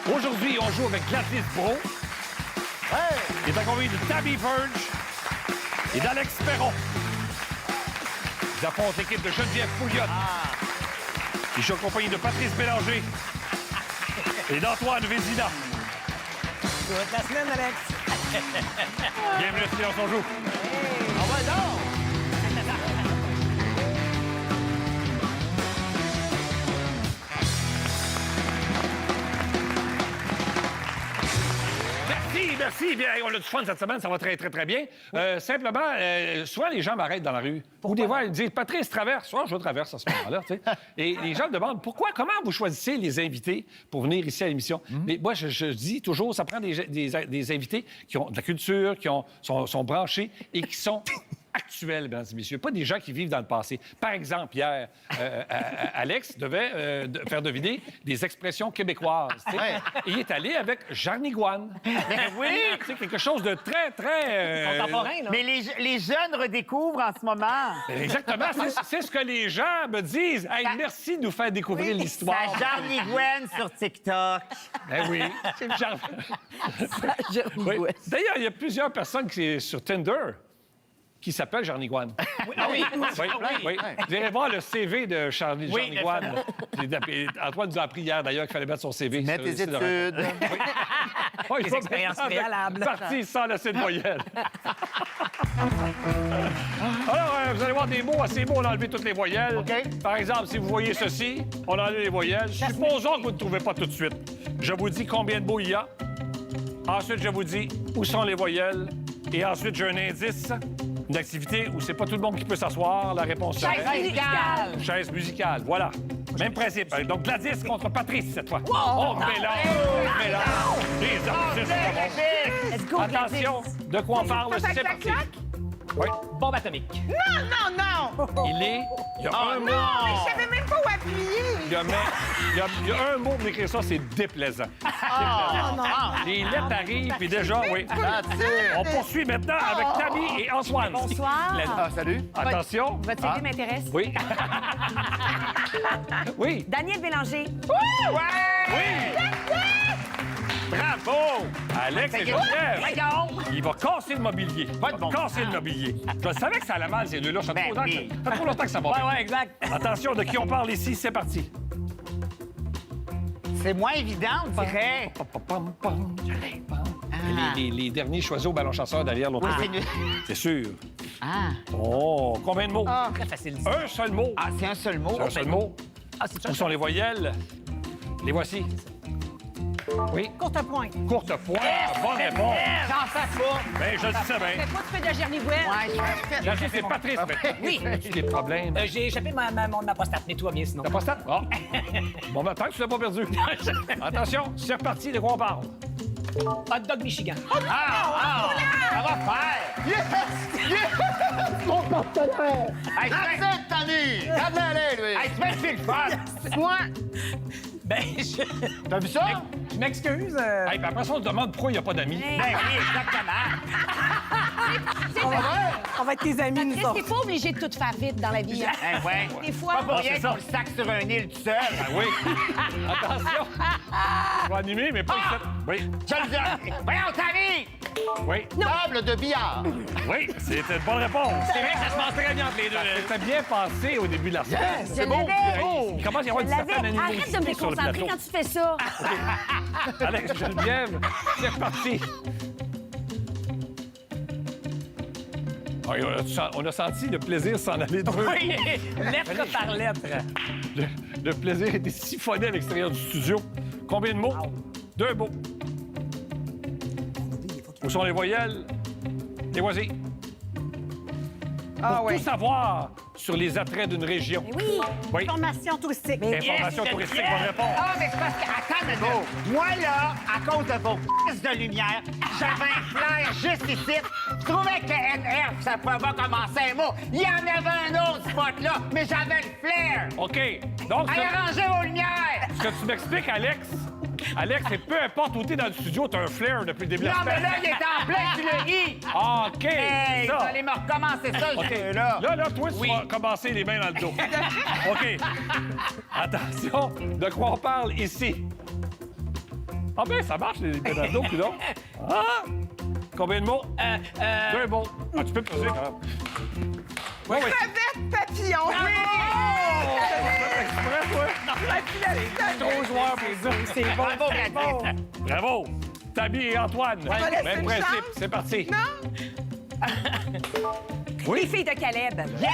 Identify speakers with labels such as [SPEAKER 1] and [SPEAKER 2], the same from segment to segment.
[SPEAKER 1] Aujourd'hui, on joue avec Gladys Bro. Il est accompagné de Tabby Verge et d'Alex Perron. Ils affrontent l'équipe de Geneviève Pouliot. Ils sont accompagnés de Patrice Bélanger et d'Antoine Vézina.
[SPEAKER 2] Toute la semaine, Alex.
[SPEAKER 1] Bienvenue à Silence on joue.
[SPEAKER 2] Ah ouais, donc!
[SPEAKER 1] Merci. Bien, on a du fun cette semaine, ça va très bien. Simplement, souvent, les gens m'arrêtent dans la rue. Ou des fois, ils me disent, Patrice, traverse. Je traverse à ce moment-là, tu sais. Et les gens me demandent, comment vous choisissez les invités pour venir ici à l'émission? Mais moi, je dis toujours, ça prend des invités qui ont de la culture, sont branchés et qui sont actuels, mesdames et messieurs, pas des gens qui vivent dans le passé. Par exemple, hier, Alex devait faire deviner des expressions québécoises. Tu sais. Et il est allé avec Jarniguane. Oui, c'est quelque chose de très
[SPEAKER 2] Contemporain, là.
[SPEAKER 3] Mais les jeunes redécouvrent en ce moment.
[SPEAKER 1] Exactement, c'est ce que les gens me disent. Hey, merci de nous faire découvrir l'histoire.
[SPEAKER 3] Ça Jarniguane sur TikTok.
[SPEAKER 1] Ben oui. Oui. D'ailleurs, il y a plusieurs personnes qui sont sur Tinder qui s'appellent Jarniguane.
[SPEAKER 2] Oui.
[SPEAKER 1] Oui. Vous irez voir le CV de Jarniguane. Antoine nous a appris hier, d'ailleurs, qu'il fallait mettre son CV.
[SPEAKER 3] Mets tes études.
[SPEAKER 1] Oui,
[SPEAKER 2] Des expériences préalables.
[SPEAKER 1] Parti sans laisser de moyenne. Alors, vous allez voir des mots assez mots, on a enlevé toutes les voyelles.
[SPEAKER 3] OK.
[SPEAKER 1] Par exemple, si vous voyez ceci, on a enlevé les voyelles. Supposons que vous ne trouvez pas tout de suite. Je vous dis combien de mots il y a. Ensuite, je vous dis où sont les voyelles. Et ensuite, j'ai un indice, une activité où c'est pas tout le monde qui peut s'asseoir. La réponse serait...
[SPEAKER 3] Chaise musicale.
[SPEAKER 1] Chaise musicale, voilà. Même principe. Donc, Gladys contre Patrice, cette fois.
[SPEAKER 2] Oh,
[SPEAKER 1] mélange. Les artistes commencent.
[SPEAKER 2] Let's go,
[SPEAKER 1] Attention, de quoi on parle, c'est parti. Oui.
[SPEAKER 2] Bombe atomique.
[SPEAKER 4] Non!
[SPEAKER 1] Il y a un mot.
[SPEAKER 4] Mais je savais même pas où appuyer!
[SPEAKER 1] Il y a un mot pour écrire ça, c'est déplaisant. Les lettres arrivent, puis déjà, oui. On poursuit maintenant avec Tammy et Antoine.
[SPEAKER 5] Bonsoir.
[SPEAKER 3] Salut.
[SPEAKER 1] Attention.
[SPEAKER 5] Votre CV m'intéresse.
[SPEAKER 1] Oui. Oui.
[SPEAKER 5] Daniel Bélanger.
[SPEAKER 1] Bravo! Alex et Geneviève. Il va casser le mobilier.
[SPEAKER 3] Pas de bon
[SPEAKER 1] Casser le mobilier. Je savais que ça allait mal, ces deux-là. Ça fait
[SPEAKER 3] Ben oui.
[SPEAKER 1] trop longtemps que ça va bien.
[SPEAKER 2] Ouais, exact.
[SPEAKER 1] Attention, de qui on parle ici, c'est parti.
[SPEAKER 3] C'est moins évident, on dirait.
[SPEAKER 1] Les derniers choisis au ballon chasseur derrière l'autre
[SPEAKER 3] Oui,
[SPEAKER 1] côté. C'est sûr.
[SPEAKER 3] Ah.
[SPEAKER 1] Oh, combien de mots?
[SPEAKER 2] Très facile.
[SPEAKER 1] Un seul mot.
[SPEAKER 3] Ah, c'est un seul mot.
[SPEAKER 1] C'est un seul mot.
[SPEAKER 2] Ah, c'est
[SPEAKER 1] Où sont les voyelles? Les voici. Oui.
[SPEAKER 5] Courte pointe.
[SPEAKER 1] Courte pointe. Bonne réponse.
[SPEAKER 3] J'en fais pas.
[SPEAKER 1] Ben, je le sais bien.
[SPEAKER 5] Mais toi, tu fais de Jarniguane.
[SPEAKER 3] Ouais,
[SPEAKER 1] Là, c'est Patrice maintenant.
[SPEAKER 2] Oui.
[SPEAKER 1] As-tu des problèmes?
[SPEAKER 2] J'ai échappé ma prostate, mais tout va bien sinon.
[SPEAKER 1] T'as pas ça? Ah. Bon, ben, tant que tu l'as pas perdu. Attention, c'est reparti. De quoi on parle?
[SPEAKER 2] Hot dog Michigan.
[SPEAKER 3] ça va faire. Hey,
[SPEAKER 6] That's Tammy! Regarde-le, lui!
[SPEAKER 3] hey, tu fais le fun.
[SPEAKER 4] Moi,
[SPEAKER 2] Ben, je
[SPEAKER 3] T'as vu ça?
[SPEAKER 2] m'excuse.
[SPEAKER 1] Hey, puis après ça, on se demande pourquoi il n'y a pas d'amis.
[SPEAKER 3] Ben oui, exactement.
[SPEAKER 5] On va être tes amis, nous
[SPEAKER 4] Qu'est-ce
[SPEAKER 5] autres.
[SPEAKER 4] qu'il faut obliger de tout faire vite dans la vie? Hein?
[SPEAKER 3] Ben ouais.
[SPEAKER 4] Des fois,
[SPEAKER 3] Pas pour rien
[SPEAKER 1] c'est ça.
[SPEAKER 3] qu'on le sac sur un île tout seul.
[SPEAKER 1] Ah oui. Attention. On va animer, mais pas ici. Oui.
[SPEAKER 3] Je le dis. Voyons, Tammy!
[SPEAKER 1] Oui.
[SPEAKER 6] Table de billard!
[SPEAKER 1] Oui, c'était une bonne réponse.
[SPEAKER 2] C'est vrai que ça se passe très bien entre les deux.
[SPEAKER 1] C'était bien passé au début de la semaine.
[SPEAKER 5] Je
[SPEAKER 1] C'est beau.
[SPEAKER 5] l'avais.
[SPEAKER 1] Il commence à y avoir
[SPEAKER 5] Je
[SPEAKER 1] une certaine
[SPEAKER 5] l'avais.
[SPEAKER 1] animosité
[SPEAKER 5] Arrête de me
[SPEAKER 1] sur le
[SPEAKER 5] déconcentrer
[SPEAKER 1] plateau.
[SPEAKER 5] quand tu fais ça.
[SPEAKER 1] Alex, Geneviève, c'est reparti. On a senti le plaisir s'en aller de
[SPEAKER 2] Oui, lettre par lettre.
[SPEAKER 1] Le plaisir était siphonné à l'extérieur du studio. Combien de mots? 2 mots. Où sont les voyelles? Les voici. Pour tout savoir sur les attraits d'une région.
[SPEAKER 5] Oui.
[SPEAKER 1] Oui.
[SPEAKER 5] Formation touristique.
[SPEAKER 1] Information touristique, bonne réponse.
[SPEAKER 3] Ah, mais c'est parce que... Attends une minute. Moi, là, à cause de vos de lumière, j'avais un flair juste ici. Je trouvais que NF, ça pouvait commencer un mot. Il y en avait un autre spot là, mais j'avais le flair.
[SPEAKER 1] OK. Donc,
[SPEAKER 3] Allez arranger vos lumières.
[SPEAKER 1] ce que tu m'expliques, Alex, c'est peu importe où t'es dans le studio, t'as un flair depuis le début de la
[SPEAKER 3] Non, mais
[SPEAKER 1] semaine.
[SPEAKER 3] là, il était en plein sur le i.
[SPEAKER 1] Ah, OK.
[SPEAKER 3] Hey,
[SPEAKER 1] ça.
[SPEAKER 3] vous allez me recommencer ça,
[SPEAKER 1] OK.
[SPEAKER 3] ce jeu-là.
[SPEAKER 1] Là, toi, tu vas commencer les mains dans le dos. OK. Attention, de quoi on parle ici? Ah ben, ça marche, les pédales d'eau, coudonc. Ah! Combien de mots? 2 mots. Ah, tu peux poser quand même. Oui, oui.
[SPEAKER 4] Crevette papillon.
[SPEAKER 1] Exprès, toi.
[SPEAKER 2] Trop joueur pour ça. C'est bon.
[SPEAKER 3] Bravo, Gladys.
[SPEAKER 1] Bravo. Tabi et Antoine.
[SPEAKER 4] laisser
[SPEAKER 1] Même
[SPEAKER 4] une
[SPEAKER 1] principe.
[SPEAKER 4] chance.
[SPEAKER 1] C'est parti.
[SPEAKER 5] Les filles de Caleb.
[SPEAKER 3] Yes!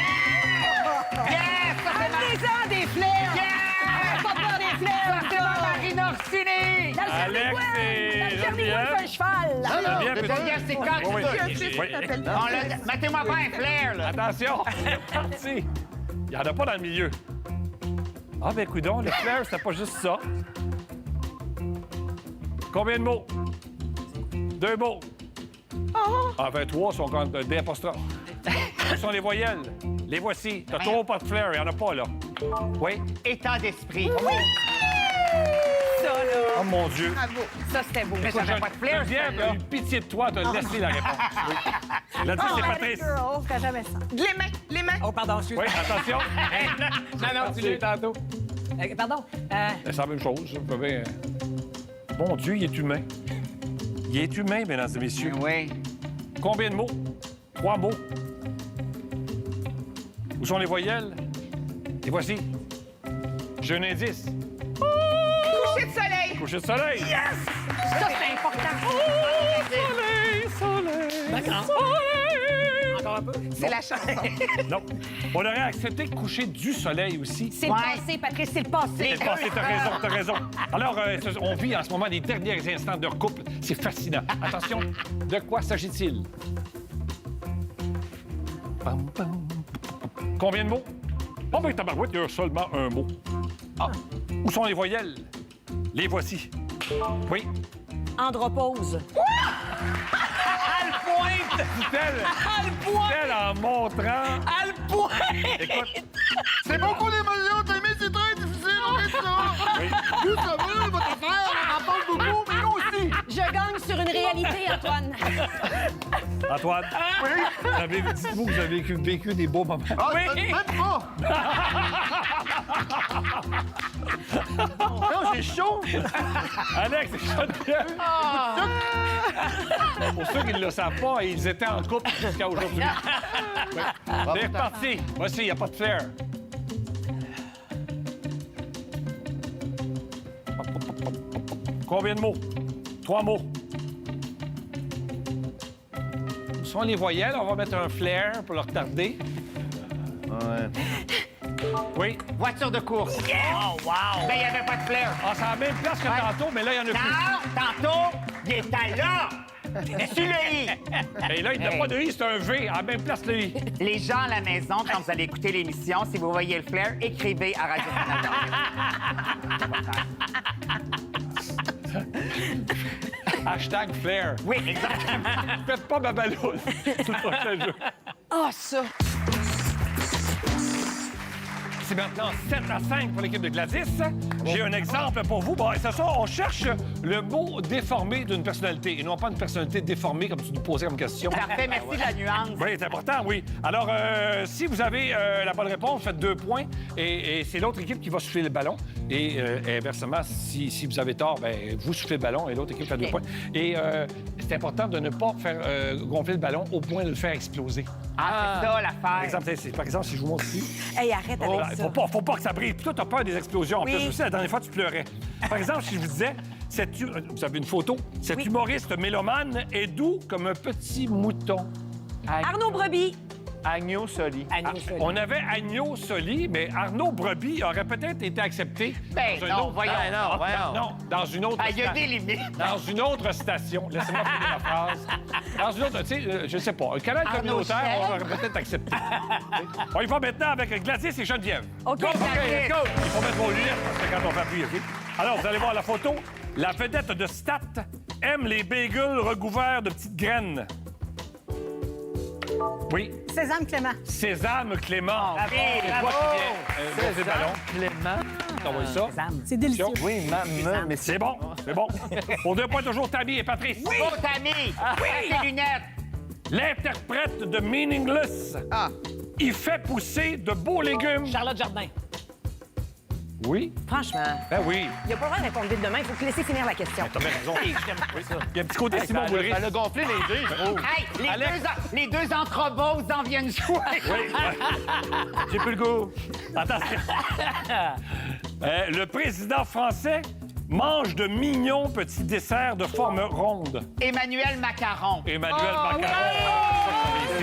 [SPEAKER 3] Ça, c'est ma...
[SPEAKER 4] Amenez-en des fleurs.
[SPEAKER 3] Yes!
[SPEAKER 4] Pas peur des
[SPEAKER 3] Ça,
[SPEAKER 4] fleurs.
[SPEAKER 3] c'est ma Marina Orsini!
[SPEAKER 5] Dans le
[SPEAKER 1] Alex
[SPEAKER 5] Charlie-Bois.
[SPEAKER 1] et
[SPEAKER 5] Dans le Charlie-Bois,
[SPEAKER 1] Geneviève.
[SPEAKER 5] c'est un cheval.
[SPEAKER 6] Non, non,
[SPEAKER 1] Geneviève,
[SPEAKER 6] c'est
[SPEAKER 1] peux-tu-
[SPEAKER 3] Geneviève, c'est quand
[SPEAKER 1] Oui,
[SPEAKER 3] tu
[SPEAKER 1] oui.
[SPEAKER 3] veux.
[SPEAKER 1] Oui.
[SPEAKER 3] Mettez-moi pas un flair, là.
[SPEAKER 1] Attention, c'est parti. Il n'y en a pas dans le milieu. Ah, ben, coudonc, le flair, c'était pas juste ça. Combien de mots? 2 mots. Ah, ben, 3 sont quand même des apostrophes. Ce sont les voyelles. Les voici. T'as toujours pas de flair, il n'y en a pas, là. Oui?
[SPEAKER 3] État d'esprit.
[SPEAKER 5] Ça, là.
[SPEAKER 1] Oh, mon Dieu.
[SPEAKER 5] Ça, c'était beau.
[SPEAKER 3] Mais ça fait pas de flair,
[SPEAKER 1] Geneviève
[SPEAKER 3] celle-là.
[SPEAKER 1] a eu pitié de toi, t'as laissé la réponse. Oui. Elle a dit, c'est Patrice.
[SPEAKER 5] Girl, je ferais jamais ça.
[SPEAKER 4] Les mains.
[SPEAKER 2] Oh, pardon, excuse.
[SPEAKER 1] Oui, attention.
[SPEAKER 2] Non, non, tu l'as eu tantôt. Pardon.
[SPEAKER 1] C'est la même chose. Ça peut bien... Mon Dieu, il est humain. Il est humain, mesdames et messieurs.
[SPEAKER 3] Oui.
[SPEAKER 1] Combien de mots? 3 mots. Où sont les voyelles? Et voici. J'ai un indice.
[SPEAKER 4] Coucher de soleil.
[SPEAKER 1] Coucher de soleil.
[SPEAKER 5] Ça, c'est important.
[SPEAKER 2] D'accord. Encore un peu.
[SPEAKER 4] C'est la chanson.
[SPEAKER 1] Non. On aurait accepté coucher du soleil aussi.
[SPEAKER 5] C'est le
[SPEAKER 3] Ouais.
[SPEAKER 5] passé, Patrice, c'est le passé.
[SPEAKER 1] C'est le passé, t'as raison. Alors, on vit en ce moment les derniers instants de couple. C'est fascinant. Attention, de quoi s'agit-il? Pam, pam. Combien de mots? Oh, ben, tabarouette, il y a seulement un mot. Ah. Où sont les voyelles? Les voici. Oui.
[SPEAKER 5] Andropause.
[SPEAKER 1] Dit-elle en montrant. Écoute,
[SPEAKER 6] C'est beaucoup d'émotions, Tammy, c'est très difficile, on fait ça.
[SPEAKER 1] oui.
[SPEAKER 6] Vous savez, votre affaire, on en parle beaucoup, mais nous aussi.
[SPEAKER 5] Je gagne sur une réalité, Antoine.
[SPEAKER 1] Antoine, dites-vous que vous avez vécu des beaux moments.
[SPEAKER 6] Ah, même pas. Non, j'ai chaud.
[SPEAKER 1] Alex et Geneviève. Pour ceux qui ne le savent pas, ils étaient en couple jusqu'à aujourd'hui. C'est reparti. Voici, il n'y a pas de flair. Combien de mots? 3 mots. Où sont les voyelles? On va mettre un flair pour le retarder. Oui.
[SPEAKER 3] Voiture de course. Oh, wow! Ben, il n'y avait pas de flair.
[SPEAKER 1] Ah, c'est à la même place que tantôt, mais là, il n'y en a plus.
[SPEAKER 3] Non, tantôt, il était là. Sur le i.
[SPEAKER 1] Et là, il n'y a pas de I, c'est un V, à la même place le I.
[SPEAKER 3] Les gens à la maison, quand vous allez écouter l'émission, si vous voyez le flair, écrivez à Radio-Canada.
[SPEAKER 1] Hashtag flair.
[SPEAKER 3] Oui, exactement.
[SPEAKER 1] Faites pas ma balloune. C'est le prochain jeu.
[SPEAKER 4] Ah, ça.
[SPEAKER 1] C'est maintenant 7-5 pour l'équipe de Gladys. J'ai un exemple pour vous. Bon, ce soir, on cherche le mot déformé d'une personnalité et non pas une personnalité déformée comme tu nous posais comme question.
[SPEAKER 3] Parfait, merci de la nuance.
[SPEAKER 1] Oui, c'est important, oui. Alors, si vous avez la bonne réponse, faites 2 points et c'est l'autre équipe qui va souffler le ballon. Et inversement, si vous avez tort, ben, vous soufflez le ballon et l'autre équipe fait 2 points. Et c'est important de ne pas faire gonfler le ballon au point de le faire exploser.
[SPEAKER 3] Ah, c'est ça l'affaire.
[SPEAKER 1] Par exemple, si je vous montre ici,
[SPEAKER 5] Hey, arrête avec ça.
[SPEAKER 1] faut pas que ça brille. Puis toi, t'as peur des explosions. En
[SPEAKER 5] Oui.
[SPEAKER 1] plus, aussi, la dernière fois, tu pleurais. Par exemple, si je vous disais, vous avez une photo, cet humoriste mélomane est doux comme un petit mouton.
[SPEAKER 5] Arnaud Brebis.
[SPEAKER 6] Agneau Soli.
[SPEAKER 1] On avait Agneau Soli, mais Arnaud Brebis aurait peut-être été accepté.
[SPEAKER 3] Ben
[SPEAKER 1] dans un
[SPEAKER 3] non,
[SPEAKER 1] autre-
[SPEAKER 3] voyons.
[SPEAKER 1] Non, dans une autre
[SPEAKER 3] Ah, il y a
[SPEAKER 1] sta-
[SPEAKER 3] des limites.
[SPEAKER 1] Dans une autre station. Laissez-moi finir ma phrase. Dans une autre, tu sais, je sais pas. Un canal
[SPEAKER 3] Arnaud
[SPEAKER 1] communautaire,
[SPEAKER 3] Chef.
[SPEAKER 1] on aurait peut-être accepté. On y va maintenant avec Gladys et Geneviève.
[SPEAKER 5] OK,
[SPEAKER 1] Go,
[SPEAKER 5] Gladys.
[SPEAKER 1] let's go. Il faut mettre vos lunettes parce que quand on fait appuyer, OK? Alors, vous allez voir la photo. La vedette de Stat aime les bagels recouverts de petites graines. Oui,
[SPEAKER 5] Sésame Clément.
[SPEAKER 1] Sésame Clément.
[SPEAKER 3] Bravo,
[SPEAKER 1] C'est toi qui viens gonfler le ballon.
[SPEAKER 6] Clément.
[SPEAKER 1] T'envoies ça.
[SPEAKER 5] C'est délicieux.
[SPEAKER 6] Oui, mais
[SPEAKER 1] C'est bon, c'est bon. Pour 2 points, toujours Tammy et Patrice.
[SPEAKER 3] Bon, Tammy, tes lunettes.
[SPEAKER 1] L'interprète de Meaningless.
[SPEAKER 4] Ah.
[SPEAKER 1] Il fait pousser de beaux légumes.
[SPEAKER 2] Charlotte Jardin.
[SPEAKER 1] Oui.
[SPEAKER 5] Franchement,
[SPEAKER 1] Ben oui.
[SPEAKER 5] il n'a pas le droit de répondre vite demain. Il faut te laisser finir la question.
[SPEAKER 1] T'as bien raison. Il y a un petit côté Simon Boulris.
[SPEAKER 6] Elle a gonflé les deux. Oh.
[SPEAKER 3] Hey,
[SPEAKER 1] Alex.
[SPEAKER 3] les deux entreboses en viennent jouer.
[SPEAKER 1] Oui.
[SPEAKER 6] J'ai plus le goût.
[SPEAKER 1] Attention. Le président français mange de mignons petits desserts de forme ronde.
[SPEAKER 3] Emmanuel Macaron.
[SPEAKER 1] Emmanuel Macron.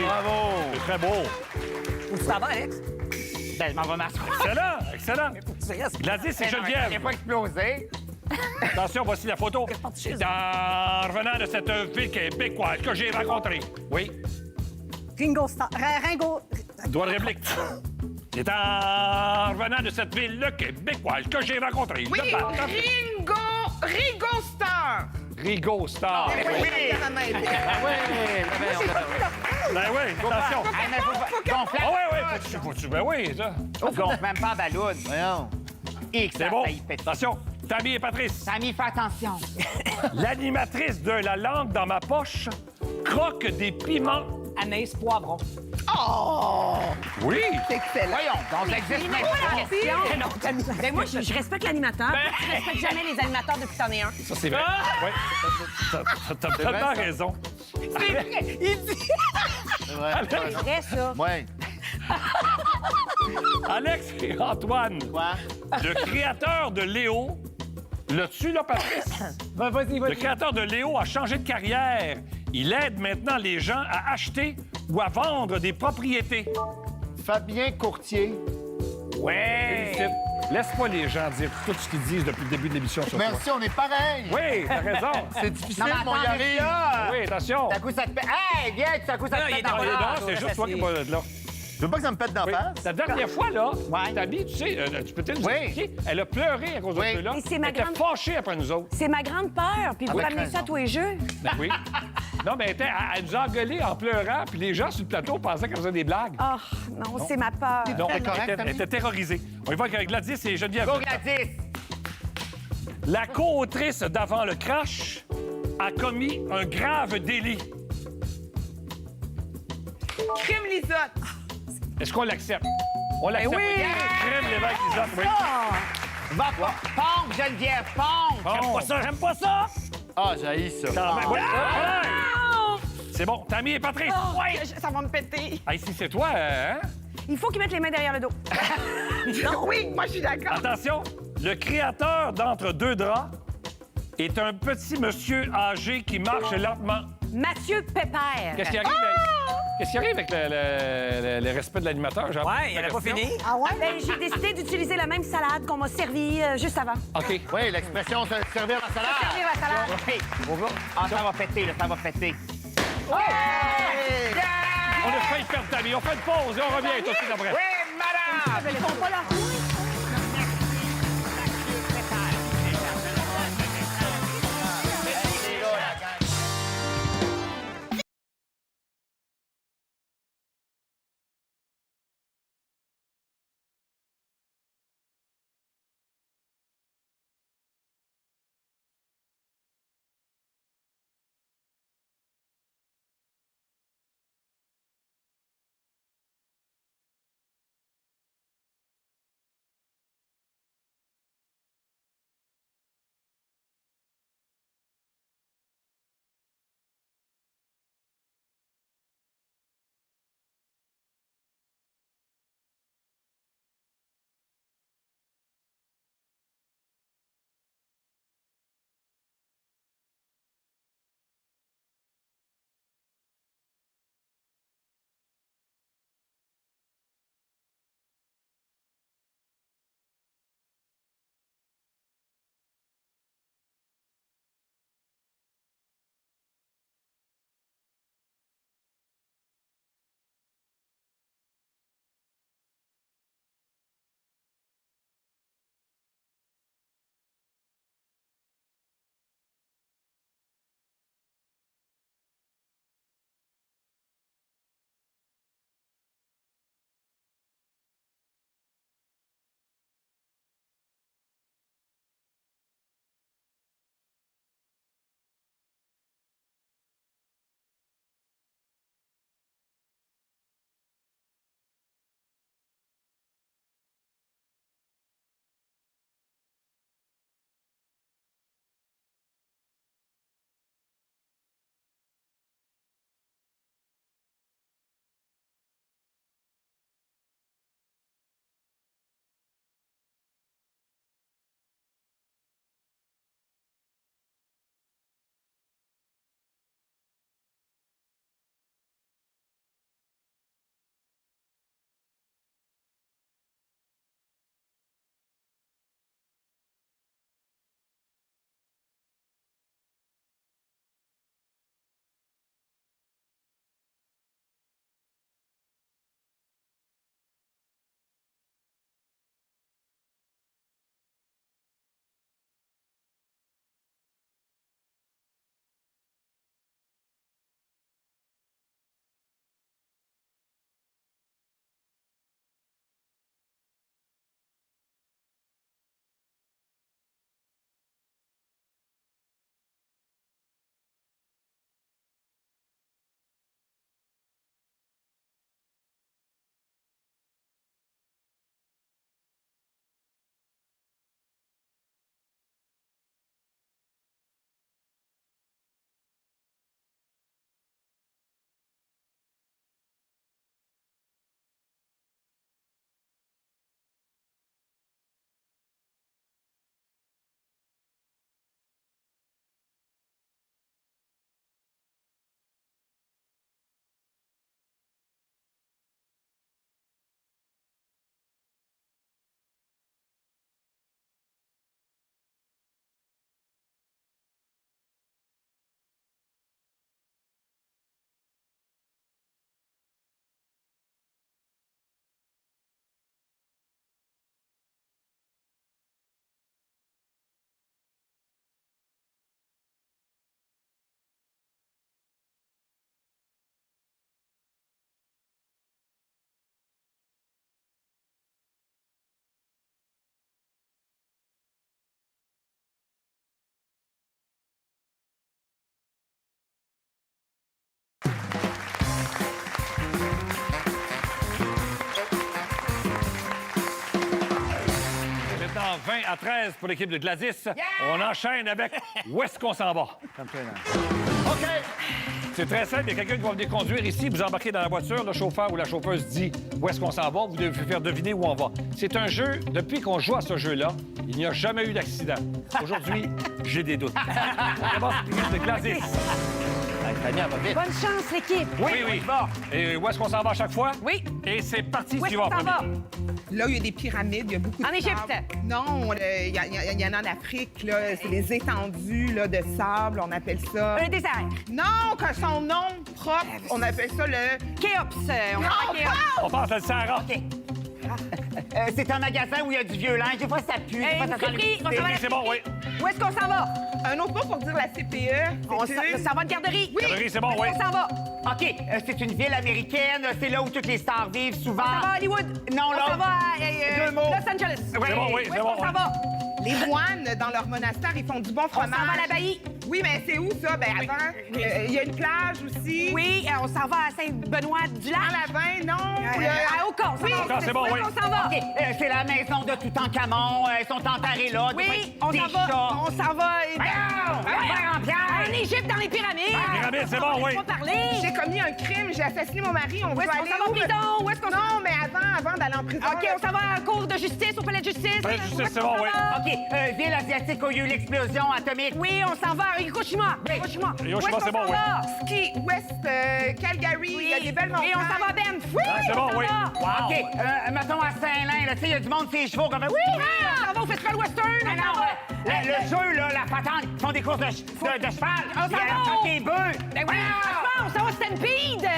[SPEAKER 6] Bravo.
[SPEAKER 1] C'est très beau.
[SPEAKER 5] Où tu t'en vas, Alex?
[SPEAKER 3] Ben, je m'en vais m'asseoir.
[SPEAKER 1] Excellent, excellent.
[SPEAKER 5] Tu restes.
[SPEAKER 1] Gladys, c'est
[SPEAKER 3] J'ai
[SPEAKER 1] Geneviève.
[SPEAKER 3] pas explosé.
[SPEAKER 1] Attention, voici la photo.
[SPEAKER 5] chez eux.
[SPEAKER 1] En revenant de cette ville québécoise que j'ai rencontrée. Oui,
[SPEAKER 5] Ringo Starr. Ringo.
[SPEAKER 1] doigt de réplique. C'est en revenant de cette ville québécoise que j'ai rencontrée.
[SPEAKER 4] Oui,
[SPEAKER 1] Je parle.
[SPEAKER 4] Rigo Star.
[SPEAKER 1] Rigaud Star.
[SPEAKER 3] Oui.
[SPEAKER 1] Ben oui, attention.
[SPEAKER 3] Hey, mais gonfle,
[SPEAKER 1] Ah oui, oui, faut-tu, ben oui, ça.
[SPEAKER 3] gonfle même pas la ballonne.
[SPEAKER 6] Voyons.
[SPEAKER 3] Et que
[SPEAKER 1] C'est
[SPEAKER 3] ça
[SPEAKER 1] bon.
[SPEAKER 3] failli péter.
[SPEAKER 1] Attention, Tammy et Patrice.
[SPEAKER 3] Samy, fais attention.
[SPEAKER 1] L'animatrice de La langue dans ma poche croque des piments.
[SPEAKER 5] Anaïs Poivron.
[SPEAKER 1] Oui.
[SPEAKER 4] Excellent.
[SPEAKER 3] Voyons, donc ça existe même pas.
[SPEAKER 5] Non, ben moi, je respecte l'animateur. Je respecte jamais les animateurs depuis que t'en es un.
[SPEAKER 1] Ça, c'est vrai. Oui. T'as tellement
[SPEAKER 6] vrai, ça.
[SPEAKER 1] raison.
[SPEAKER 4] Il dit.
[SPEAKER 6] C'est vrai.
[SPEAKER 5] C'est vrai, ça.
[SPEAKER 6] Ouais.
[SPEAKER 1] Alex et Antoine,
[SPEAKER 6] Quoi?
[SPEAKER 1] le créateur de Léo, l'as-tu, là, Patrice?
[SPEAKER 2] Vas-y,
[SPEAKER 1] Le
[SPEAKER 2] vas-y.
[SPEAKER 1] créateur de Léo a changé de carrière. Il aide maintenant les gens à acheter ou à vendre des propriétés.
[SPEAKER 6] Fabien Courtier.
[SPEAKER 1] Ouais! Félicite. Laisse pas les gens dire tout ce qu'ils disent depuis le début de l'émission sur toi.
[SPEAKER 6] Merci, on est pareil.
[SPEAKER 1] Oui, t'as raison.
[SPEAKER 6] C'est difficile,
[SPEAKER 3] Non, mais
[SPEAKER 6] mais on y
[SPEAKER 3] attendez,
[SPEAKER 6] arrive.
[SPEAKER 3] là.
[SPEAKER 1] Oui, attention.
[SPEAKER 3] Tout à coup, ça te fait. Hey, viens, tout à coup, ça te
[SPEAKER 2] il
[SPEAKER 3] fait
[SPEAKER 2] est
[SPEAKER 3] dans
[SPEAKER 2] dans
[SPEAKER 3] la
[SPEAKER 2] les
[SPEAKER 1] Non,
[SPEAKER 3] face.
[SPEAKER 1] c'est
[SPEAKER 2] ça,
[SPEAKER 1] juste toi qui
[SPEAKER 2] c'est-
[SPEAKER 1] vas là.
[SPEAKER 6] Tu veux pas que ça me pète d'en
[SPEAKER 1] Oui.
[SPEAKER 6] face?
[SPEAKER 1] La dernière fois, là,
[SPEAKER 3] Ouais.
[SPEAKER 1] Tabi, tu sais, tu peux peut-être nous
[SPEAKER 3] Oui.
[SPEAKER 1] expliquer, elle a pleuré à cause
[SPEAKER 6] Oui.
[SPEAKER 1] de ceux-là.
[SPEAKER 5] Et c'est ma
[SPEAKER 1] Elle était
[SPEAKER 5] grande-
[SPEAKER 1] fâchée après nous autres.
[SPEAKER 5] C'est ma grande peur. Puis vous
[SPEAKER 6] Avec
[SPEAKER 5] ramenez ça à
[SPEAKER 6] raison.
[SPEAKER 5] tous les jeux.
[SPEAKER 1] Ben oui. Non, mais elle nous a engueulé en pleurant, puis les gens sur le plateau pensaient qu'elle faisait des blagues.
[SPEAKER 5] Oh, non, c'est ma peur.
[SPEAKER 1] Non,
[SPEAKER 6] C'est correct,
[SPEAKER 1] elle
[SPEAKER 6] Tammy?
[SPEAKER 1] était terrorisée. On y va avec Gladys et Geneviève.
[SPEAKER 3] Go, Gladys.
[SPEAKER 1] La co-autrice d'Avant le crash a commis un grave délit.
[SPEAKER 4] Crime Lisotte.
[SPEAKER 1] Est-ce qu'on l'accepte? On l'accepte.
[SPEAKER 5] oui!
[SPEAKER 1] Crème l'évêque Lisotte, oui.
[SPEAKER 3] Va pas. Pompe, Geneviève, pompe.
[SPEAKER 1] J'aime pas ça, j'aime pas ça!
[SPEAKER 6] Ah, j'ai ça.
[SPEAKER 1] Quand même, oui. Ouais. C'est bon. Tammy et Patrice.
[SPEAKER 4] Ça va me péter.
[SPEAKER 1] Hey, si c'est toi, hein?
[SPEAKER 5] Il faut qu'ils mettent les mains derrière le dos.
[SPEAKER 4] Oui, moi, je suis d'accord.
[SPEAKER 1] Attention, le créateur d'Entre deux draps est un petit monsieur âgé qui marche lentement.
[SPEAKER 5] Mathieu Pépère.
[SPEAKER 1] Qu'est-ce qui arrive avec le respect de l'animateur, Jean?
[SPEAKER 2] Ouais, elle a pas fini.
[SPEAKER 5] Ah ouais? Ben, j'ai décidé d'utiliser la même salade qu'on m'a servie juste avant.
[SPEAKER 1] OK.
[SPEAKER 6] Oui, l'expression se servir la salade.
[SPEAKER 5] Servir la salade.
[SPEAKER 3] Oui. Ah, ça va péter, là, ça va péter.
[SPEAKER 1] On a failli perdre Tammy. On fait une pause et on revient tout de suite après.
[SPEAKER 3] Oui, madame.
[SPEAKER 5] Ils font pas leur point.
[SPEAKER 1] 20-13 pour l'équipe de Gladys. On enchaîne avec où est-ce qu'on s'en va? OK. C'est très simple. Il y a quelqu'un qui va venir conduire ici. Vous embarquez dans la voiture. Le chauffeur ou la chauffeuse dit où est-ce qu'on s'en va. Vous devez faire deviner où on va. C'est un jeu. Depuis qu'on joue à ce jeu-là, il n'y a jamais eu d'accident. Aujourd'hui, j'ai des doutes. On commence avec l'équipe de Gladys.
[SPEAKER 5] Bonne chance, l'équipe.
[SPEAKER 1] Oui. Et où est-ce qu'on s'en va à chaque fois?
[SPEAKER 5] Oui.
[SPEAKER 1] Et c'est parti,
[SPEAKER 5] Où est-ce
[SPEAKER 1] tu vas en
[SPEAKER 5] qu'on s'en va?
[SPEAKER 1] premier.
[SPEAKER 7] Là, il y a des pyramides, il y a beaucoup de
[SPEAKER 5] En Égypte.
[SPEAKER 7] sable. Non, il y en a en Afrique, là. C'est des étendues là, de sable, on appelle ça.
[SPEAKER 5] Un désert.
[SPEAKER 7] Non, que son nom propre, on appelle ça le...
[SPEAKER 5] Kéops. On va à Kéops.
[SPEAKER 1] On passe à le Sahara.
[SPEAKER 3] C'est un magasin où il y a du vieux linge. Des fois, ça pue. Des fois,
[SPEAKER 5] Une
[SPEAKER 3] ça sent
[SPEAKER 5] friperie. On s'en va à
[SPEAKER 1] Oui,
[SPEAKER 5] la
[SPEAKER 1] c'est bon, oui.
[SPEAKER 5] Où est-ce qu'on s'en va?
[SPEAKER 7] Un autre mot pour dire la CPE.
[SPEAKER 5] On
[SPEAKER 7] c'est
[SPEAKER 5] s'en va à une garderie. Oui.
[SPEAKER 1] Garderie, c'est bon, oui.
[SPEAKER 5] On s'en va.
[SPEAKER 3] OK, c'est une ville américaine. C'est là où toutes les stars vivent souvent.
[SPEAKER 5] On s'en va à Hollywood.
[SPEAKER 3] Non,
[SPEAKER 5] On
[SPEAKER 3] là.
[SPEAKER 5] s'en va à
[SPEAKER 3] Deux mots.
[SPEAKER 5] Los Angeles.
[SPEAKER 3] Ouais.
[SPEAKER 1] C'est bon, oui,
[SPEAKER 5] Où
[SPEAKER 1] c'est
[SPEAKER 5] est-ce
[SPEAKER 1] bon.
[SPEAKER 5] qu'on s'en va?
[SPEAKER 7] Les moines, dans leur monastère, ils font du bon
[SPEAKER 5] On s'en
[SPEAKER 7] fromage.
[SPEAKER 5] va à l'abbaye.
[SPEAKER 7] Oui, mais c'est où, ça? Ben, avant, il y a une plage aussi.
[SPEAKER 5] Oui, on s'en va à Saint-Benoît-du-Lac.
[SPEAKER 7] Dans la vin, non?
[SPEAKER 5] À Oka, on s'en va.
[SPEAKER 1] Oka, c'est bon,
[SPEAKER 5] Où
[SPEAKER 1] oui.
[SPEAKER 5] est-ce qu'on s'en va?
[SPEAKER 3] OK, c'est la maison de Toutankhamon. Ils sont enterrés là.
[SPEAKER 5] Oui, on
[SPEAKER 3] Des
[SPEAKER 5] s'en va.
[SPEAKER 3] chats.
[SPEAKER 5] On s'en va.
[SPEAKER 3] Voyons, en pierre.
[SPEAKER 5] En Égypte, dans les pyramides.
[SPEAKER 1] Pyramide, c'est bon, oui.
[SPEAKER 5] On va parler.
[SPEAKER 7] J'ai commis un crime, j'ai assassiné mon mari, on
[SPEAKER 5] Où
[SPEAKER 7] veut
[SPEAKER 5] est-ce qu'on
[SPEAKER 7] aller
[SPEAKER 5] s'en va en
[SPEAKER 7] où?
[SPEAKER 5] prison? Où est-ce qu'on s'en va?
[SPEAKER 7] Non, mais avant d'aller en prison.
[SPEAKER 5] OK, on s'en va à la cour de justice, au palais de justice.
[SPEAKER 1] Palais de justice,
[SPEAKER 5] Où est-ce
[SPEAKER 1] c'est
[SPEAKER 5] qu'on
[SPEAKER 1] bon,
[SPEAKER 5] s'en
[SPEAKER 1] oui.
[SPEAKER 5] va?
[SPEAKER 3] OK, ville asiatique où il y a eu l'explosion atomique.
[SPEAKER 5] Oui, on s'en va à Hiroshima. Hiroshima.
[SPEAKER 1] Hiroshima,
[SPEAKER 5] Où est-ce qu'on
[SPEAKER 1] c'est bon,
[SPEAKER 5] s'en
[SPEAKER 1] oui.
[SPEAKER 5] va?
[SPEAKER 7] Ski, West, Calgary, il y a des belles montagnes.
[SPEAKER 5] Et on s'en va à Banff. Oui,
[SPEAKER 1] c'est bon,
[SPEAKER 5] on s'en
[SPEAKER 1] oui.
[SPEAKER 5] va.
[SPEAKER 1] Wow.
[SPEAKER 3] OK, mettons à Saint-Lin, là, tu sais, il y a du monde, ses chevaux, comme... Oui!
[SPEAKER 5] On s'en va au Festival Western.
[SPEAKER 3] Non,
[SPEAKER 5] on s'en va.
[SPEAKER 3] le jeu, là, la patente, ils font des courses de cheval.
[SPEAKER 5] On s'en
[SPEAKER 3] Il y a
[SPEAKER 5] va.
[SPEAKER 3] des bœufs.
[SPEAKER 5] Ben oui, franchement, on s'en va à Stampede.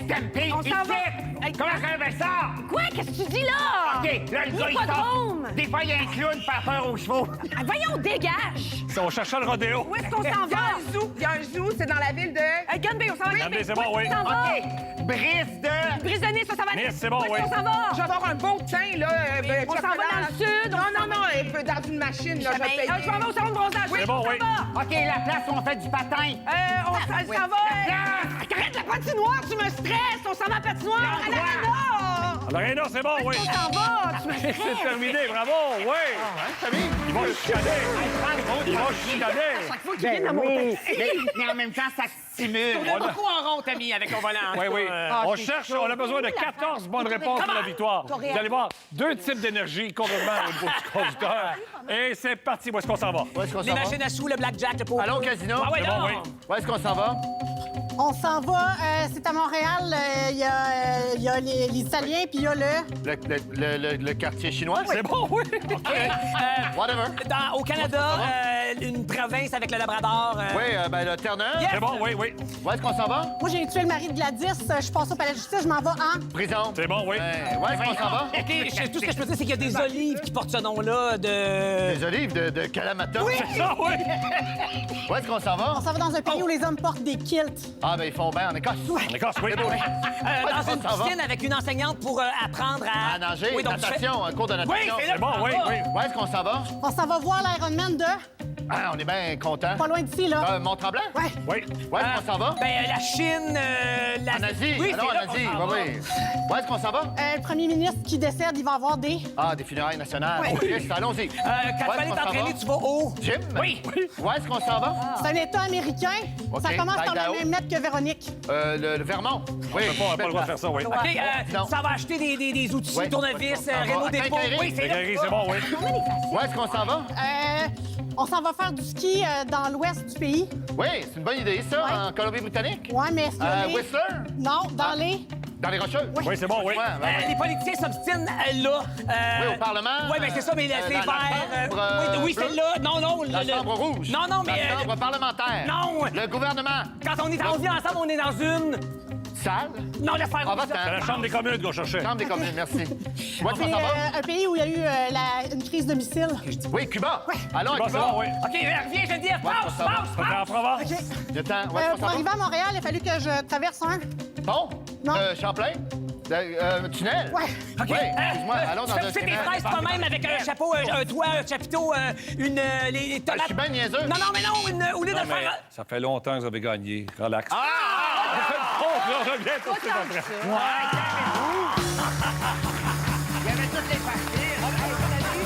[SPEAKER 3] Stampede,
[SPEAKER 5] On s'en va.
[SPEAKER 3] ici. Comment ça appelle ça?
[SPEAKER 5] Quoi? Qu'est-ce que tu dis là?
[SPEAKER 3] OK, là, le gars, il
[SPEAKER 5] Hippodrome.
[SPEAKER 3] sort. Des fois, il y a un clown qui fait peur aux chevaux.
[SPEAKER 5] Ah, voyons, dégage.
[SPEAKER 1] On cherchait le rodéo.
[SPEAKER 5] Où est-ce qu'on s'en
[SPEAKER 7] Il y a
[SPEAKER 5] va?
[SPEAKER 7] un zoo, il y a un zoo, c'est dans la ville de...
[SPEAKER 5] Gunby, on s'en va à
[SPEAKER 1] Gunby,
[SPEAKER 5] Gunby.
[SPEAKER 1] c'est bon,
[SPEAKER 5] Où est-ce qu'on
[SPEAKER 1] oui.
[SPEAKER 5] s'en va?
[SPEAKER 3] OK, brise de...
[SPEAKER 5] Brise de Nice, on s'en va à
[SPEAKER 1] Nice, c'est bon,
[SPEAKER 5] Où est-ce
[SPEAKER 1] oui.
[SPEAKER 5] qu'on s'en va?
[SPEAKER 7] Je vais avoir un beau teint, là.
[SPEAKER 5] On s'en va dans le sud,
[SPEAKER 7] Non, dans une machine, là, je vais payer.
[SPEAKER 5] Je m'en vais au salon de bronzage.
[SPEAKER 1] C'est bon, oui.
[SPEAKER 3] OK, la place où on fait du patin.
[SPEAKER 5] On s'en va. Arrête la patinoire, tu me stresses. On s'en va à la patinoire. À l'Arena.
[SPEAKER 1] L'aréna, c'est bon, oui.
[SPEAKER 5] On s'en va. Tu me
[SPEAKER 1] C'est
[SPEAKER 5] stresses.
[SPEAKER 1] terminé, bravo, oui. Ils vont le chicaner. Ils vont le chicaner.
[SPEAKER 3] Ben oui, mais en même temps, ça stimule.
[SPEAKER 2] On a beaucoup en rond, Tammy, avec ton volant.
[SPEAKER 1] Oui, oui. On cherche, on a besoin de 14 bonnes réponses pour la victoire. Vous allez voir, deux types d'énergie complètement au niveau du conducteur. Et c'est parti, où est-ce qu'on s'en va?
[SPEAKER 6] Où est-ce qu'on
[SPEAKER 2] Les
[SPEAKER 6] s'en va?
[SPEAKER 2] machines à sous, le blackjack, le poker.
[SPEAKER 6] Allons au casino?
[SPEAKER 2] Ah ouais,
[SPEAKER 1] C'est bon,
[SPEAKER 2] non.
[SPEAKER 1] oui.
[SPEAKER 6] Où est-ce qu'on s'en va?
[SPEAKER 8] On s'en va, c'est à Montréal, il y a les Italiens, puis il y a
[SPEAKER 6] Le quartier chinois?
[SPEAKER 1] C'est bon, oui.
[SPEAKER 6] Whatever.
[SPEAKER 2] Au Canada, une province avec le Labrador.
[SPEAKER 6] Oui, ben le Terre-Neuve.
[SPEAKER 1] C'est bon, oui, oui.
[SPEAKER 6] Où est-ce qu'on s'en va?
[SPEAKER 8] Moi, j'ai tué le mari de Gladys, je passe au palais de justice, je m'en vais en...
[SPEAKER 6] Prison.
[SPEAKER 1] C'est bon, oui.
[SPEAKER 6] Où est-ce qu'on s'en va?
[SPEAKER 2] OK, tout ce que je peux dire, c'est qu'il y a des olives qui portent ce nom-là de...
[SPEAKER 6] Les olives de Kalamata.
[SPEAKER 1] C'est ça, oui.
[SPEAKER 6] Où est-ce qu'on s'en va?
[SPEAKER 8] On s'en va dans un pays où les hommes portent des kilts.
[SPEAKER 6] Ah, ben ils font bien en Écosse.
[SPEAKER 1] En Écosse, oui.
[SPEAKER 2] dans
[SPEAKER 6] on
[SPEAKER 2] une
[SPEAKER 6] s'en va?
[SPEAKER 2] piscine avec une enseignante pour apprendre à...
[SPEAKER 6] À nager,
[SPEAKER 2] Oui, donc tu fais-
[SPEAKER 6] natation, un cours de natation.
[SPEAKER 2] Oui, c'est là.
[SPEAKER 1] C'est bon, oui, oui.
[SPEAKER 6] Où est-ce qu'on s'en va?
[SPEAKER 8] On s'en va voir l'Ironman de...
[SPEAKER 6] Ah, on est bien contents.
[SPEAKER 8] Pas loin d'ici, là.
[SPEAKER 6] Mont-Tremblant?
[SPEAKER 8] Ouais.
[SPEAKER 1] Oui.
[SPEAKER 6] Où est-ce qu'on s'en va?
[SPEAKER 2] Ben, la Chine, la...
[SPEAKER 6] En Asie?
[SPEAKER 2] Oui,
[SPEAKER 6] Allons
[SPEAKER 2] c'est là
[SPEAKER 6] en
[SPEAKER 2] qu'on
[SPEAKER 6] Asie,
[SPEAKER 2] s'en va.
[SPEAKER 6] oui. Où est-ce qu'on s'en va?
[SPEAKER 8] Le premier ministre qui décède, il va avoir des...
[SPEAKER 6] Ah, des funérailles nationales. Yes, allons-y.
[SPEAKER 2] Quand
[SPEAKER 6] Où
[SPEAKER 2] tu vas
[SPEAKER 6] est-ce
[SPEAKER 2] aller
[SPEAKER 6] qu'on s'en
[SPEAKER 2] t'entraîner,
[SPEAKER 6] va?
[SPEAKER 2] tu vas au...
[SPEAKER 6] Jim?
[SPEAKER 2] Oui.
[SPEAKER 6] Où est-ce qu'on s'en va?
[SPEAKER 8] C'est un État américain.
[SPEAKER 6] OK,
[SPEAKER 8] Ça commence par
[SPEAKER 6] Idaho.
[SPEAKER 8] la même lettre que Véronique.
[SPEAKER 6] Le Vermont. Oui.
[SPEAKER 1] On n'a pas le droit de faire ça, oui.
[SPEAKER 2] OK,
[SPEAKER 6] Non.
[SPEAKER 2] ça va acheter des outils,
[SPEAKER 6] Ouais.
[SPEAKER 2] tournevis,
[SPEAKER 6] On s'en va
[SPEAKER 2] Renault
[SPEAKER 6] à
[SPEAKER 2] Dépôt.
[SPEAKER 6] Quincaillerie.
[SPEAKER 2] Oui, c'est là.
[SPEAKER 1] Galerie, c'est bon, oui.
[SPEAKER 6] Où est-ce qu'on s'en va?
[SPEAKER 8] On s'en va faire du ski dans l'ouest du pays.
[SPEAKER 6] Oui, c'est une bonne idée, ça, en Colombie-Britannique.
[SPEAKER 8] Ouais, mais est-ce que les...
[SPEAKER 6] Whistler?
[SPEAKER 8] Non, dans les...
[SPEAKER 6] Dans les Rocheuses?
[SPEAKER 1] Oui, c'est bon, oui.
[SPEAKER 6] Ouais, ben,
[SPEAKER 2] Les politiciens s'obstinent là.
[SPEAKER 6] oui, au Parlement.
[SPEAKER 2] Oui, bien c'est ça, mais c'est
[SPEAKER 6] dans la
[SPEAKER 2] vert.
[SPEAKER 6] chambre,
[SPEAKER 2] Oui,
[SPEAKER 6] bleue.
[SPEAKER 2] c'est là. Non, non.
[SPEAKER 6] La chambre rouge.
[SPEAKER 2] Non, non, mais...
[SPEAKER 6] La chambre parlementaire.
[SPEAKER 2] Non.
[SPEAKER 6] Le gouvernement.
[SPEAKER 2] Quand on vit ensemble, on est dans une...
[SPEAKER 6] Salle.
[SPEAKER 2] Non, le fer.
[SPEAKER 6] Ah, va
[SPEAKER 1] C'est la chambre des communes qu'on cherchait.
[SPEAKER 6] Chambre des communes, merci. Où est-ce qu'on
[SPEAKER 8] C'est
[SPEAKER 6] s'en va?
[SPEAKER 8] un pays où il y a eu une crise de missiles.
[SPEAKER 6] Oui, Cuba. Allons à
[SPEAKER 1] Bon, c'est
[SPEAKER 6] Cuba.
[SPEAKER 1] bon, oui.
[SPEAKER 2] OK, reviens, je te dis. Passe,
[SPEAKER 6] ça va.
[SPEAKER 2] passe,
[SPEAKER 1] On est en
[SPEAKER 2] passe.
[SPEAKER 1] Provence.
[SPEAKER 6] Le temps. Où est-ce qu'on
[SPEAKER 8] Pour
[SPEAKER 6] s'en
[SPEAKER 8] arriver
[SPEAKER 6] va?
[SPEAKER 8] à Montréal, il a fallu que je traverse un...
[SPEAKER 6] Bon.
[SPEAKER 8] Non.
[SPEAKER 6] Champlain. Tunnel.
[SPEAKER 8] Ouais.
[SPEAKER 2] OK.
[SPEAKER 6] Oui, excuse-moi, allons dans
[SPEAKER 2] tu
[SPEAKER 6] un
[SPEAKER 2] fais tes
[SPEAKER 6] tunnel.
[SPEAKER 2] fraises toi-même avec un chapeau, un toit, un chapiteau, une... les
[SPEAKER 6] Je
[SPEAKER 2] tomates.
[SPEAKER 6] suis bien niaiseux.
[SPEAKER 2] Non, non, mais non, au lieu de
[SPEAKER 1] Non, mais
[SPEAKER 2] faire...
[SPEAKER 1] ça fait longtemps que vous avez gagné. Relax.
[SPEAKER 6] Ah!
[SPEAKER 1] On revient tout de suite après.
[SPEAKER 3] Il y avait toutes les faciles.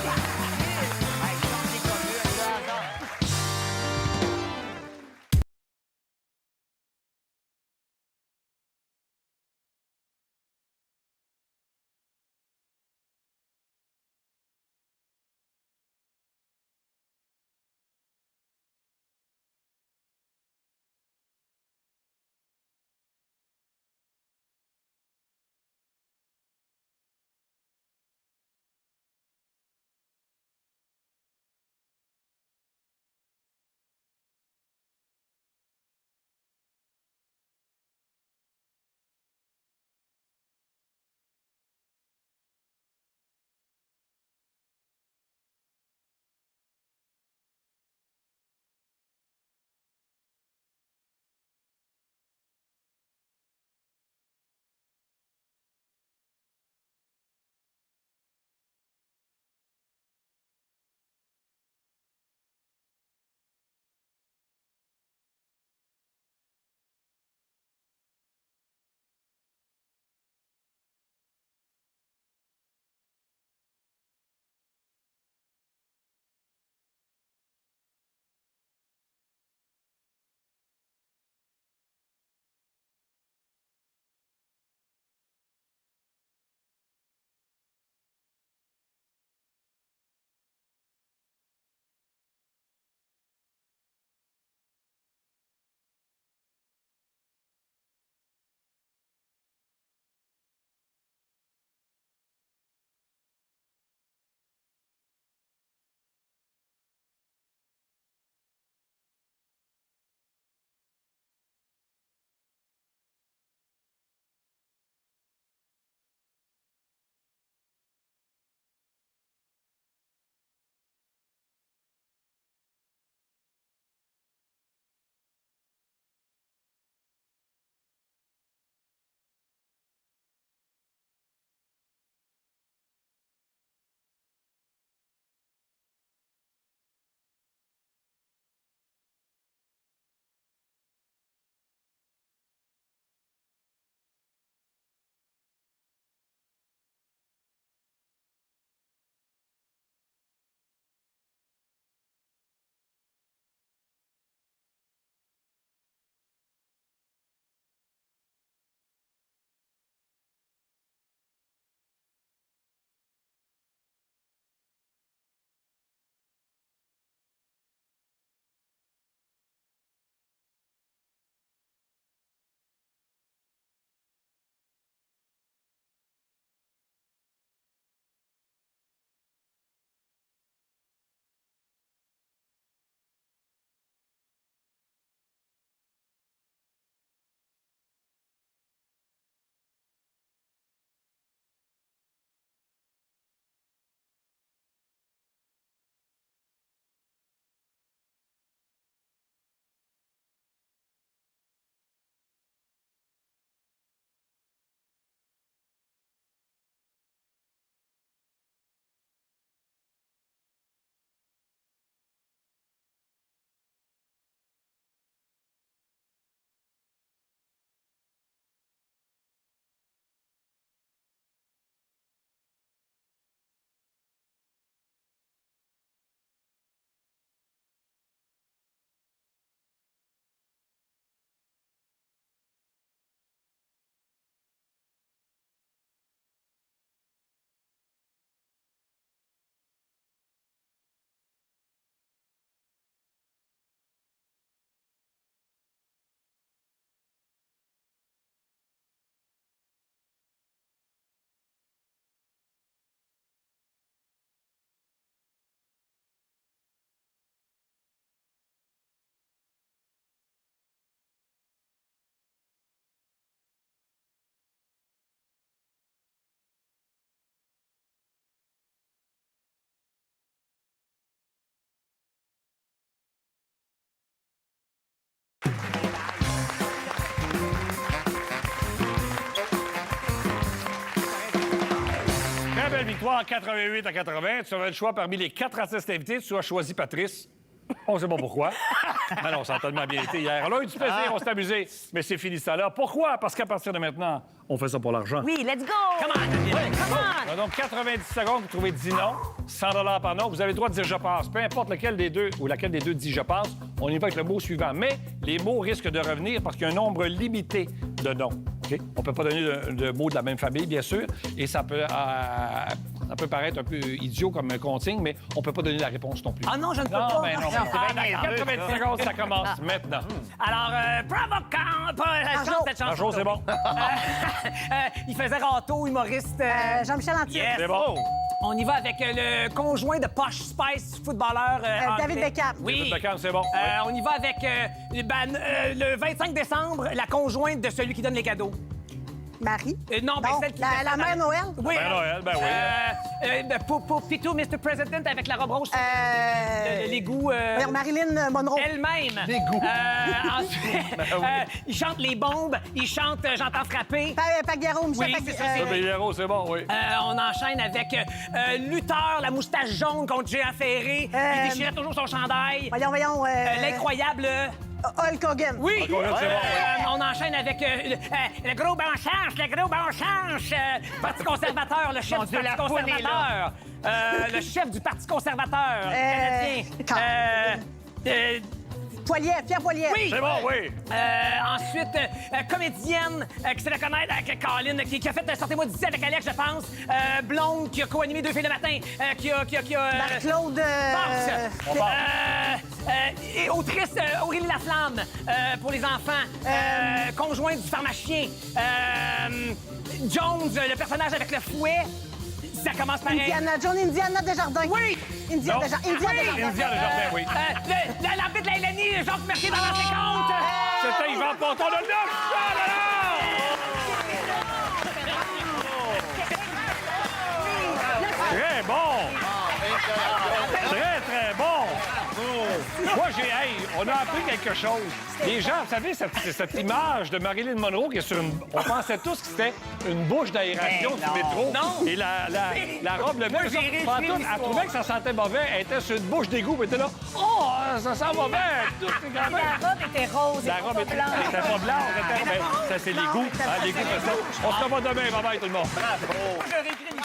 [SPEAKER 1] soit en 88 à 80, tu avais le choix parmi les 4 artistes invités, tu as choisi Patrice. On ne sait pas pourquoi. Ah non, ça a tellement bien été hier. On a eu du plaisir, on s'est amusé, mais c'est fini ça là. Pourquoi? Parce qu'à partir de maintenant, on fait ça pour l'argent.
[SPEAKER 5] Oui, let's go!
[SPEAKER 2] Come on, Daniel.
[SPEAKER 5] Come on!
[SPEAKER 1] Donc, 90 secondes, vous trouvez 10 noms, 100 $ par nom. Vous avez le droit de dire « je passe ». Peu importe lequel des deux ou laquelle des deux dit « je passe », on y va avec le mot suivant. Mais les mots risquent de revenir parce qu'il y a un nombre limité de noms. OK? On ne peut pas donner de mots de la même famille, bien sûr, et ça peut paraître un peu idiot comme consigne, mais on ne peut pas donner la réponse non plus.
[SPEAKER 2] Ah non, je ne peux
[SPEAKER 1] Non,
[SPEAKER 2] pas.
[SPEAKER 1] mais non.
[SPEAKER 2] Ah,
[SPEAKER 1] Dans 90 secondes, ça commence maintenant.
[SPEAKER 2] Alors, provoquant, pas la chance, cette chanson.
[SPEAKER 1] Bonjour, c'est bon.
[SPEAKER 2] Il faisait râteau, humoriste.
[SPEAKER 8] Jean-Michel Antier.
[SPEAKER 2] Yes.
[SPEAKER 1] C'est bon.
[SPEAKER 2] On y va avec le conjoint de Posh Spice, footballeur.
[SPEAKER 8] David
[SPEAKER 2] anglais.
[SPEAKER 8] Beckham.
[SPEAKER 2] Oui.
[SPEAKER 1] David Beckham, c'est bon.
[SPEAKER 2] On y va avec le 25 décembre, la conjointe de celui qui donne les cadeaux.
[SPEAKER 8] Marie.
[SPEAKER 2] Non, mais
[SPEAKER 8] Non,
[SPEAKER 2] celle qui...
[SPEAKER 8] la mère Noël.
[SPEAKER 2] Oui.
[SPEAKER 1] Ben Noël, ben oui.
[SPEAKER 2] Pour Pitou, Mr. President, avec la robe rose. L'égout.
[SPEAKER 8] Voyons, Marilyn Monroe.
[SPEAKER 2] Elle-même.
[SPEAKER 1] L'égout.
[SPEAKER 2] Ensuite, il chante les bombes, il chante J'entends frapper.
[SPEAKER 8] Pagliaro, Michel
[SPEAKER 2] Oui, c'est ça,
[SPEAKER 8] Pagliaro.
[SPEAKER 2] c'est-
[SPEAKER 1] Héros, c'est bon, oui.
[SPEAKER 2] On enchaîne avec Luther, la moustache jaune contre Géant Ferré. Il déchirait toujours son chandail.
[SPEAKER 8] Voyons.
[SPEAKER 2] L'incroyable.
[SPEAKER 8] Hulk Hogan.
[SPEAKER 2] Oui!
[SPEAKER 1] Hulk Hogan, c'est bon.
[SPEAKER 2] On enchaîne avec le gros bon change, Parti conservateur, le chef
[SPEAKER 3] Mon
[SPEAKER 2] du
[SPEAKER 3] Dieu,
[SPEAKER 2] Parti
[SPEAKER 3] la foule est
[SPEAKER 2] conservateur. Le chef du Parti conservateur canadien.
[SPEAKER 8] Pierre Poilievre.
[SPEAKER 2] Oui!
[SPEAKER 1] C'est bon, oui.
[SPEAKER 2] Ensuite, comédienne qui se reconnaître avec Colin, qui a fait Sortez-moi d'ici avec Alex, je pense. Blonde, qui a co-animé 2 filles le matin. Qui a
[SPEAKER 8] Marc-Claude.
[SPEAKER 2] et autrice Aurélie Laflamme pour les enfants. Conjointe du pharmacien. Jones, le personnage avec le fouet. Ça commence pareil.
[SPEAKER 8] Indiana Desjardins.
[SPEAKER 2] Oui!
[SPEAKER 8] Indiana
[SPEAKER 1] Non.
[SPEAKER 8] Desjardins. Indiana Desjardins.
[SPEAKER 1] Indiana Desjardins, oui.
[SPEAKER 2] L'arbitre de la LNI, Jacques Mercier dans ses comptes.
[SPEAKER 1] C'était Yvan Ponton de 9 Très bon! Très, très bon! Moi, on a appris quelque chose. Les gens, vous savez, cette image de Marilyn Monroe qui est sur une... On pensait tous que c'était une bouche d'aération du métro.
[SPEAKER 2] Non.
[SPEAKER 1] Et la robe levée,
[SPEAKER 2] j'ai réécrit
[SPEAKER 1] pantoute, elle
[SPEAKER 2] l'histoire.
[SPEAKER 1] trouvait que ça sentait mauvais. Elle était sur une bouche d'égout, puis elle était là. Oh, ça sent mauvais! Tout est quand même...
[SPEAKER 5] La robe était rose.
[SPEAKER 1] La robe était pas blanche. Ça, c'est l'égout. L'égout, fait ça. On se revoit demain. Bye-bye, tout le monde.
[SPEAKER 2] J'aurais écrit